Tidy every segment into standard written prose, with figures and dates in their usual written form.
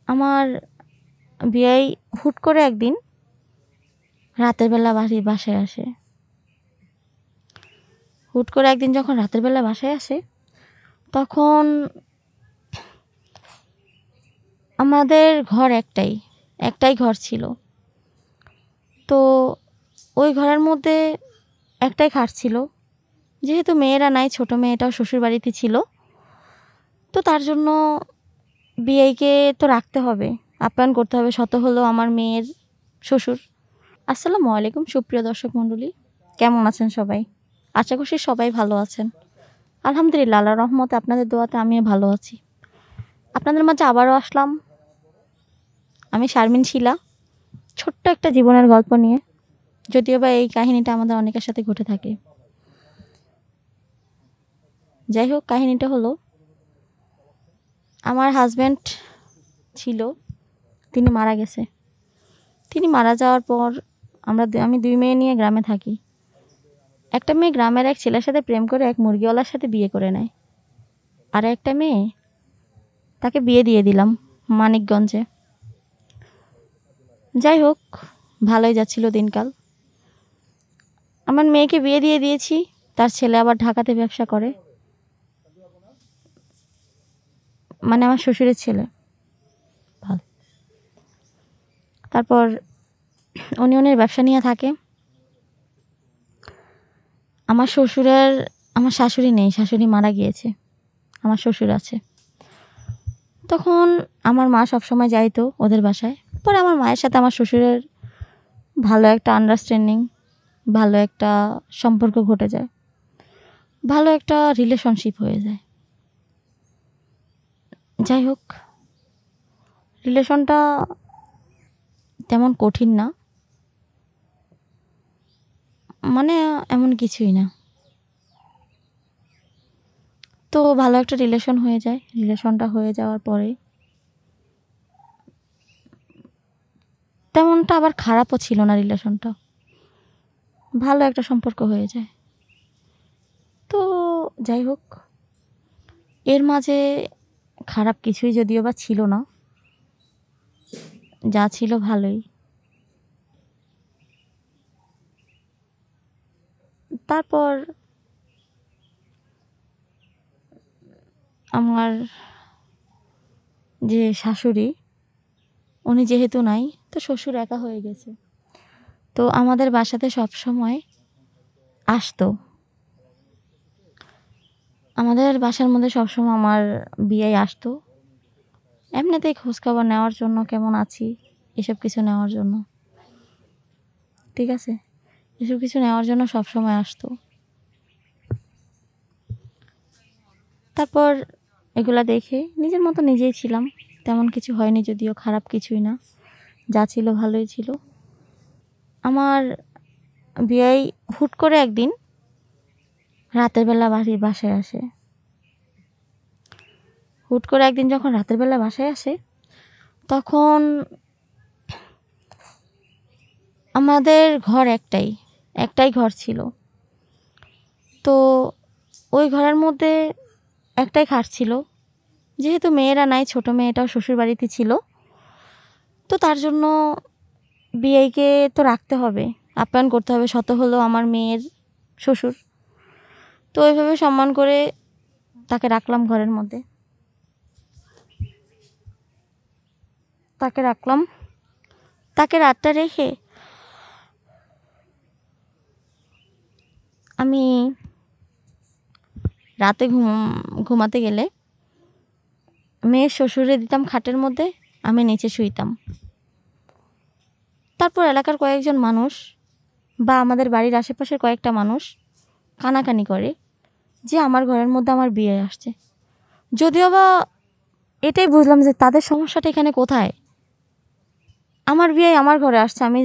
আমার বিয়াই হুট করে একদিন রাতের বেলা বাসায় আসে। হুট করে একদিন যখন রাতের বেলা বাসায় আসে, তখন আমাদের ঘর একটাই ঘর ছিল। তো ওই ঘরের মধ্যে একটাই খাট ছিল। যেহেতু মেয়েরা নাই, ছোট মেয়েটাও শ্বশুর বাড়িতে ছিল, তো তার জন্য বিয়াইকে তো রাখতে হবে, আপ্যায়ন করতে হবে। শত হলো আমার মেয়ের শ্বশুর। আসসালামু আলাইকুম সুপ্রিয় দর্শক মণ্ডলী, কেমন আছেন সবাই? আশা করছি সবাই ভালো আছেন। আলহামদুলিল্লাহ, আল্লাহর রহমতে আপনাদের দোয়াতে আমিও ভালো আছি। আপনাদের মাঝে আবারও আসলাম আমি শারমিন শিলা, ছোট্ট একটা জীবনের গল্প নিয়ে। যদিও বা এই কাহিনীটা আমাদের অনেকের সাথে ঘটে থাকে। যাই হোক, কাহিনীটা হলো, আমার হাজব্যান্ড ছিল, তিনি মারা গেছে। তিনি মারা যাওয়ার পর আমি 2 মেয়ে নিয়ে গ্রামে থাকি। একটা মেয়ে গ্রামের এক ছেলের সাথে প্রেম করে এক মুরগিওয়ালার সাথে বিয়ে করে নেয়। আর একটা মেয়ে, তাকে বিয়ে দিয়ে দিলাম মানিকগঞ্জে। যাই হোক, ভালোই যাচ্ছিল দিনকাল। আমার মেয়েকে বিয়ে দিয়ে দিয়েছি, তার ছেলে আবার ঢাকাতে ব্যবসা করে, মানে আমার শ্বশুরের ছেলে। ভালো। তারপর উনি ব্যবসা নিয়ে থাকে। আমার শাশুড়ি নেই, শাশুড়ি মারা গিয়েছে, আমার শ্বশুর আছে। তখন আমার মা সবসময় যাইতো ওদের বাসায়। পরে আমার মায়ের সাথে আমার শ্বশুরের ভালো একটা আন্ডারস্ট্যান্ডিং, ভালো একটা সম্পর্ক ঘটে যায়, ভালো একটা রিলেশনশিপ হয়ে যায়। যাই হোক, রিলেশনটা তেমন কঠিন না, মানে এমন কিছুই না। তো ভালো একটা রিলেশন হয়ে যায়। রিলেশনটা হয়ে যাওয়ার পরে তেমনটা আবার খারাপও ছিল না, রিলেশনটা ভালো একটা সম্পর্ক হয়ে যায়। তো যাই হোক, এর মাঝে খারাপ কিছুই যদিও বা ছিল না, যা ছিল ভালোই। তারপর আমার যে শাশুড়ি, উনি যেহেতু নাই, তো শ্বশুর একা হয়ে গেছে। তো আমাদের বাসাতে সব সময় আসতো, আমাদের বাসার মধ্যে সবসময় আমার বিয়ে আসতো, এমনিতেই খোঁজখবর নেওয়ার জন্য, কেমন আছি এসব কিছু নেওয়ার জন্য। ঠিক আছে, এসব কিছু নেওয়ার জন্য সবসময় আসতো। তারপর এগুলা দেখে নিজের মতো নিজেই ছিলাম, তেমন কিছু হয়নি, যদিও খারাপ কিছুই না, যা ছিল ভালোই ছিল। আমার বিয়াই হুট করে একদিন রাতের বেলা বাসায় আসে। হুট করে একদিন যখন রাতের বেলা বাসায় আসে, তখন আমাদের ঘর একটাই ঘর ছিল। তো ওই ঘরের মধ্যে একটাই খাট ছিল। যেহেতু মেয়েরা নাই, ছোট মেয়েটাও শ্বশুর বাড়িতে ছিল, তো তার জন্য বিয়াইকে তো রাখতে হবে, আপ্যায়ন করতে হবে। শত হলো আমার মেয়ের শ্বশুর। তো ওইভাবে সম্মান করে তাকে রাখলাম ঘরের মধ্যে। তাকে রাতটা রেখে আমি রাতে ঘুমাতে গেলে মেয়ের শ্বশুরে দিতাম খাটের মধ্যে, আমি নিচে শুইতাম। তারপর এলাকার কয়েকজন মানুষ বা আমাদের বাড়ির আশেপাশের কয়েকটা মানুষ কানাকানি করে যে আমার ঘরের মধ্যে আমার বিয়ে আসছে। যদিও বা এটাই বুঝলাম যে তাদের সমস্যাটা এখানে কোথায়। আমার বিয়ে আমার ঘরে আসছে, আমি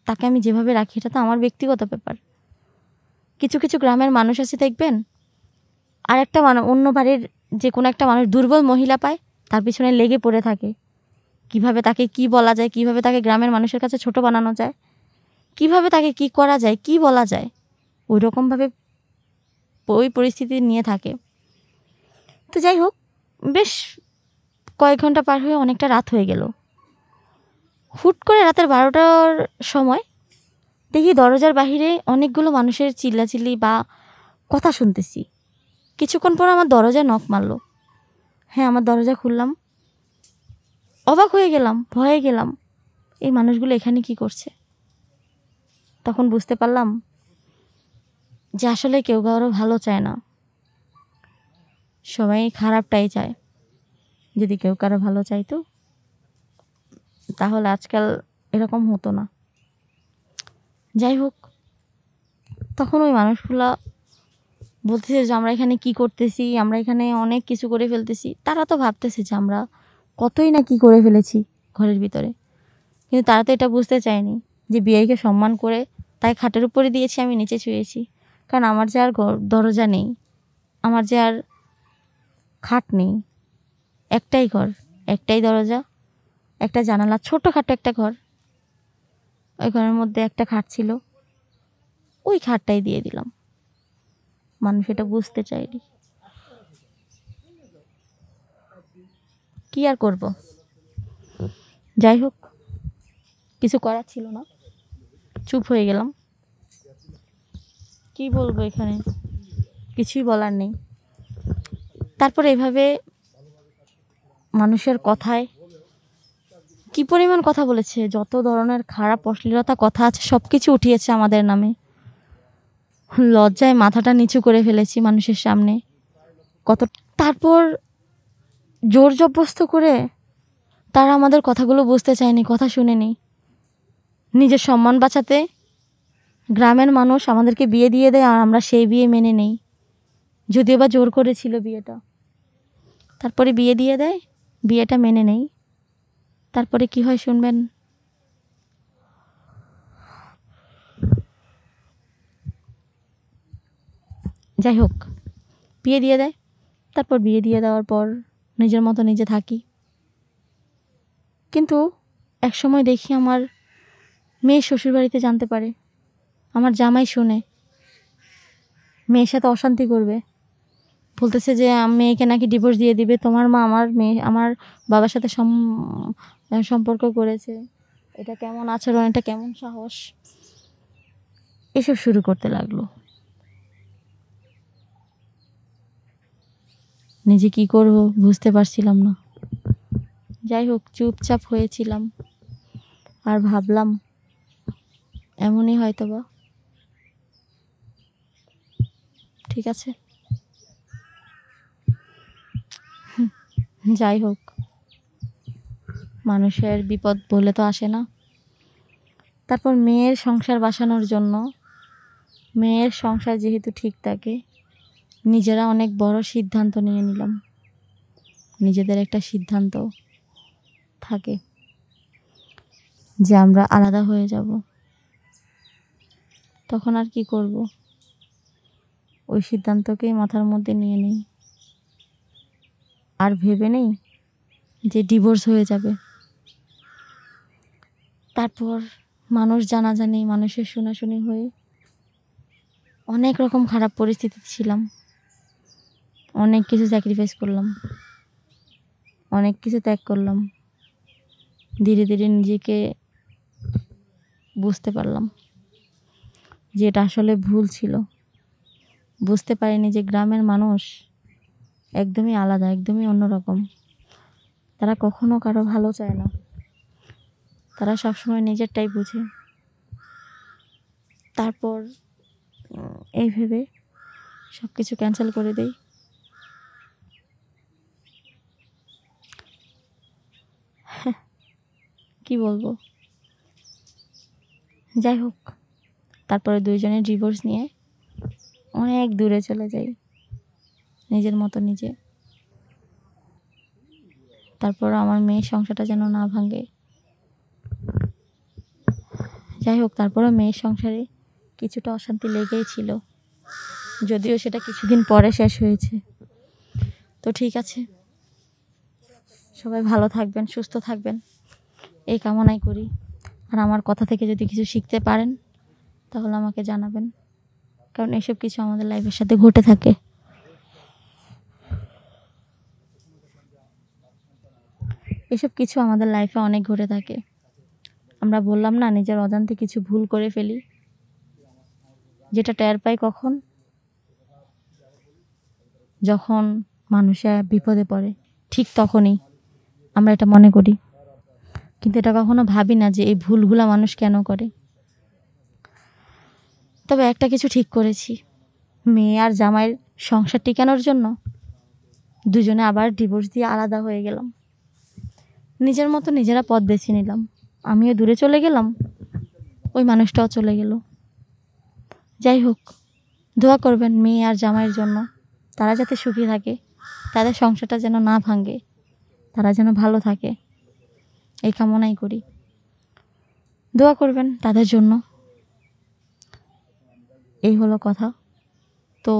তাকে আমি যেভাবে রাখি, এটা তো আমার ব্যক্তিগত ব্যাপার। কিছু কিছু গ্রামের মানুষ আছে দেখবেন, আর একটা অন্য বাড়ির যে কোনো একটা মানুষ দুর্বল মহিলা পায়, তার পিছনে লেগে পড়ে থাকে, কিভাবে তাকে কি বলা যায়, কিভাবে তাকে গ্রামের মানুষের কাছে ছোট বানানো যায়, কিভাবে তাকে কি করা যায়, কি বলা যায়, ওই রকমভাবে ওই পরিস্থিতি নিয়ে থাকে। তো যাই হোক, বেশ কয়েক ঘন্টা পার হয়ে অনেকটা রাত হয়ে গেল। হুট করে রাতের 12টার সময় দেখি দরজার বাহিরে অনেকগুলো মানুষের চিল্লাচিল্লি বা কথা শুনতেছি। কিছুক্ষণ পর আমার দরজায় নক মারলো। হ্যাঁ, আমার দরজা খুললাম। অবাক হয়ে গেলাম, ভয়ে গেলাম, এই মানুষগুলো এখানে কি করছে। তখন বুঝতে পারলাম যে আসলে কেউ কারো ভালো চায় না, সবাই খারাপটাই চায়। যদি কেউ কারো ভালো চাইতো তাহলে আজকাল এরকম হতো না। যাই হোক, তখন ওই মানুষগুলা বলতেছে যে আমরা এখানে কি করতেছি, আমরা এখানে অনেক কিছু করে ফেলতেছি। তারা তো ভাবতেছে যে আমরা কতই না কি করে ফেলেছি ঘরের ভিতরে, কিন্তু তারা তো এটা বুঝতে চায়নি যে বিয়েকে সম্মান করে তাই খাটের উপরে দিয়েছি, আমি নিচে শুয়েছি। কারণ আমার যে আর দরজা নেই, আমার যে আর খাট নেই, একটাই ঘর, একটাই দরজা, একটা জানালা, ছোটোখাটো একটা ঘর। ওই ঘরের মধ্যে একটা খাট ছিল, ওই খাটটাই দিয়ে দিলাম। মানুষ এটা বুঝতে চায়নি, কি আর করব। যাই হোক, কিছু করার ছিল না, চুপ হয়ে গেলাম। কি বলবো, এখানে কিছুই বলার নেই। তারপর এভাবে মানুষের কথায় কি পরিমাণ কথা বলেছে, যত ধরনের খারাপ অশ্লীলতা কথা আছে সব কিছু উঠিয়েছে আমাদের নামে। লজ্জায় মাথাটা নিচু করে ফেলেছি মানুষের সামনে কত। তারপর জোর জবরদস্ত করে তারা আমাদের কথাগুলো বুঝতে চায়নি, কথা শুনেনি। নিজের সম্মান বাঁচাতে গ্রামের মানুষ আমাদেরকে বিয়ে দিয়ে দেয়, আর আমরা সেই বিয়ে মেনে নেই, যদিও বা জোর করেছিল বিয়েটা। তারপরে বিয়ে দিয়ে দেয়, বিয়েটা মেনে নেই। তারপরে কি হয় শুনবেন। যাই হোক, বিয়ে দিয়ে দেয়। তারপর বিয়ে দিয়ে দেওয়ার পর নিজের মতো নিজে থাকি। কিন্তু এক সময় দেখি আমার মেয়ে শ্বশুরবাড়িতে জানতে পারে, আমার জামাই শুনে, মেয়ের সাথে অশান্তি করবে, বলতেছে যে মেয়েকে নাকি ডিভোর্স দিয়ে দিবে, তোমার মা আমার বাবার সাথে সম্পর্ক করেছে, এটা কেমন আচরণ, এটা কেমন সাহস, এসব শুরু করতে লাগলো। নিজে কি করব বুঝতে পারছিলাম না। যাই হোক, চুপচাপ হয়েছিলাম আর ভাবলাম এমনই হয়তোবা, ঠিক আছে। যাই হোক, মানুষের বিপদ বলে তো আসে না। তারপর মেয়ের সংসার বাঁচানোর জন্য, মেয়ের সংসার যেহেতু ঠিক থাকে, নিজেরা অনেক বড় সিদ্ধান্ত নিয়ে নিলাম। নিজেদের একটা সিদ্ধান্ত থাকে যে আমরা আলাদা হয়ে যাব। তখন আর কি করব, ওই সিদ্ধান্তকেই মাথার মধ্যে নিয়ে নিই, আর ভেবে নেই যে ডিভোর্স হয়ে যাবে। তারপর মানুষ জানাজানি, মানুষের শোনাশুনি হয়ে অনেক রকম খারাপ পরিস্থিতিতে ছিলাম। অনেক কিছু স্যাক্রিফাইস করলাম, অনেক কিছু ত্যাগ করলাম। ধীরে ধীরে নিজেকে বুঝতে পারলাম যে এটা আসলে ভুল ছিল। বুঝতে পারিনি যে গ্রামের মানুষ একদমই আলাদা, একদমই অন্যরকম। তারা কখনো কারো ভালো চায় না, তারা সবসময় নিজেরটাই বুঝে। তারপর এই ভেবে সব কিছু ক্যান্সেল করে দেই। কি বলবো। যাই হোক, তারপরে দুইজনে ডিভোর্স নিয়ে অনেক দূরে চলে যাই, নিজের মতো নিজে। তারপর আমার মেয়ের সংসারটা যেন না ভাঙে। যাই হোক, তারপরে মেয়ের সংসারে কিছুটা অশান্তি লেগেই ছিল, যদিও সেটা কিছুদিন পরে শেষ হয়েছে। তো ঠিক আছে, সবাই ভালো থাকবেন, সুস্থ থাকবেন, এই কামনাই করি। আর আমার কথা থেকে যদি কিছু শিখতে পারেন তাহলে আমাকে জানাবেন, কারণ এসব কিছু আমাদের লাইফের সাথে ঘটে থাকে। এসব কিছু আমাদের লাইফে অনেক ঘটে থাকে। আমরা বললাম না, নিজের অজান্তে কিছু ভুল করে ফেলি, যেটা টের পাই কখন? যখন মানুষে বিপদে পড়ে, ঠিক তখনই আমরা এটা মনে করি, কিন্তু এটা কখনো ভাবি না যে এই ভুলগুলা মানুষ কেন করে। তবে একটা কিছু ঠিক করেছি, মেয়ে আর জামাইয়ের সংসার টিকানোর জন্য দুজনে আবার ডিভোর্স দিয়ে আলাদা হয়ে গেলাম। নিজের মতো নিজেরা পথ বেছে নিলাম। আমিও দূরে চলে গেলাম, ওই মানুষটাও চলে গেল। যাই হোক, দোয়া করবেন মেয়ে আর জামাইয়ের জন্য, তারা যাতে সুখী থাকে, তাদের সংসারটা যেন না ভাঙে, তারা যেন ভালো থাকে, এই কামনাই করি। দোয়া করবেন তাদের জন্য। এই হলো কথা। তো